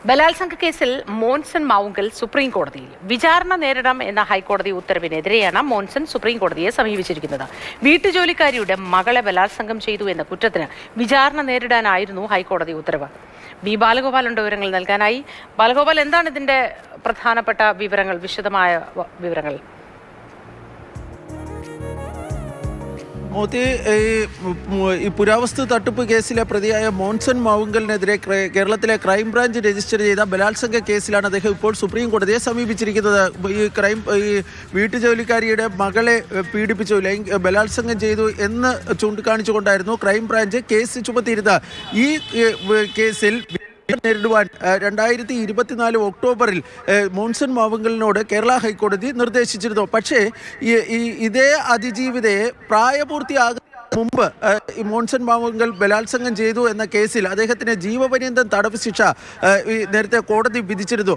ബലാത്സംഗ കേസിൽ മോൻസൺ മാവുങ്കൽ സുപ്രീം കോടതിയിൽ വിചാരണ നേരിടാം എന്ന ഹൈക്കോടതി ഉത്തരവിനെതിരെയാണ് മോൻസൺ സുപ്രീം കോടതിയെ സമീപിച്ചിരിക്കുന്നത്. വീട്ടുജോലിക്കാരിയുടെ മകളെ ബലാത്സംഗം ചെയ്തു എന്ന കുറ്റത്തിന് വിചാരണ നേരിടാനായിരുന്നു ഹൈക്കോടതി ഉത്തരവ്. ബി ബാലഗോപാലുണ്ട് വിവരങ്ങൾ നൽകാനായി. ബാലഗോപാൽ, എന്താണ് ഇതിന്റെ പ്രധാനപ്പെട്ട വിവരങ്ങൾ, വിശദമായ വിവരങ്ങൾ? മോദി ഈ പുരാവസ്തു തട്ടിപ്പ് കേസിലെ പ്രതിയായ മോൻസൺ മാവുങ്കലിനെതിരെ കേരളത്തിലെ ക്രൈംബ്രാഞ്ച് രജിസ്റ്റർ ചെയ്ത ബലാത്സംഗ കേസിലാണ് അദ്ദേഹം ഇപ്പോൾ സുപ്രീം കോടതിയെ സമീപിച്ചിരിക്കുന്നത്. ഈ വീട്ടുജോലിക്കാരിയുടെ മകളെ പീഡിപ്പിച്ചു, ബലാത്സംഗം ചെയ്തു എന്ന് ചൂണ്ടിക്കാണിച്ചുകൊണ്ടായിരുന്നു ക്രൈംബ്രാഞ്ച് കേസ് ചുമത്തിയിരുന്നത്. ഈ കേസിൽ നേരിടുവാൻ 2024 ഒക്ടോബറിൽ മോൻസൺ മാവുങ്കലിനോട് കേരള ഹൈക്കോടതി നിർദ്ദേശിച്ചിരുന്നു. പക്ഷേ ഇതേ അതിജീവിതയെ പ്രായപൂർത്തിയാകുന്ന മുമ്പ് മോൻസൺ മാവുങ്കൽ ബലാത്സംഗം ചെയ്തു എന്ന കേസിൽ അദ്ദേഹത്തിന് ജീവപര്യന്തം തടവ് ശിക്ഷ നേരത്തെ കോടതി വിധിച്ചിരുന്നു.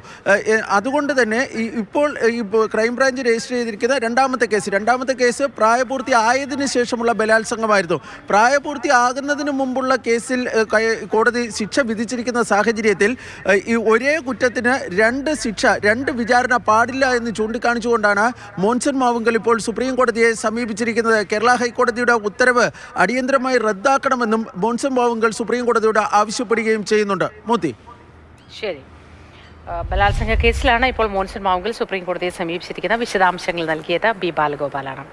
അതുകൊണ്ട് തന്നെ ഇപ്പോൾ ക്രൈംബ്രാഞ്ച് രജിസ്റ്റർ ചെയ്തിരിക്കുന്ന രണ്ടാമത്തെ കേസ് പ്രായപൂർത്തി ആയതിനു ശേഷമുള്ള ബലാത്സംഗമായിരുന്നു. പ്രായപൂർത്തി ആകുന്നതിന് മുമ്പുള്ള കേസിൽ കോടതി ശിക്ഷ വിധിച്ചിരിക്കുന്ന സാഹചര്യത്തിൽ ഈ ഒരേ കുറ്റത്തിന് രണ്ട് വിചാരണ പാടില്ല എന്ന് ചൂണ്ടിക്കാണിച്ചുകൊണ്ടാണ് മോൻസൺ മാവുങ്കൽ ഇപ്പോൾ സുപ്രീം കോടതിയെ സമീപിച്ചിരിക്കുന്നത്. കേരള ഹൈക്കോടതിയുടെ ഉത്തരവ് അടിയന്തരമായി റദ്ദാക്കണമെന്നും മോൻസൺ മാവുങ്കൽ സുപ്രീം കോടതിയോട് ആവശ്യപ്പെടുകയും ചെയ്യുന്നുണ്ട്. മോദി, ശരി. ബലാത്സംഗ കേസിലാണ് ഇപ്പോൾ മോൻസൺ മാവുങ്കൽ സുപ്രീം കോടതിയെ സമീപിച്ചിരിക്കുന്ന വിശദാംശങ്ങൾ നൽകിയത് ബി ബാലഗോപാലാണ്.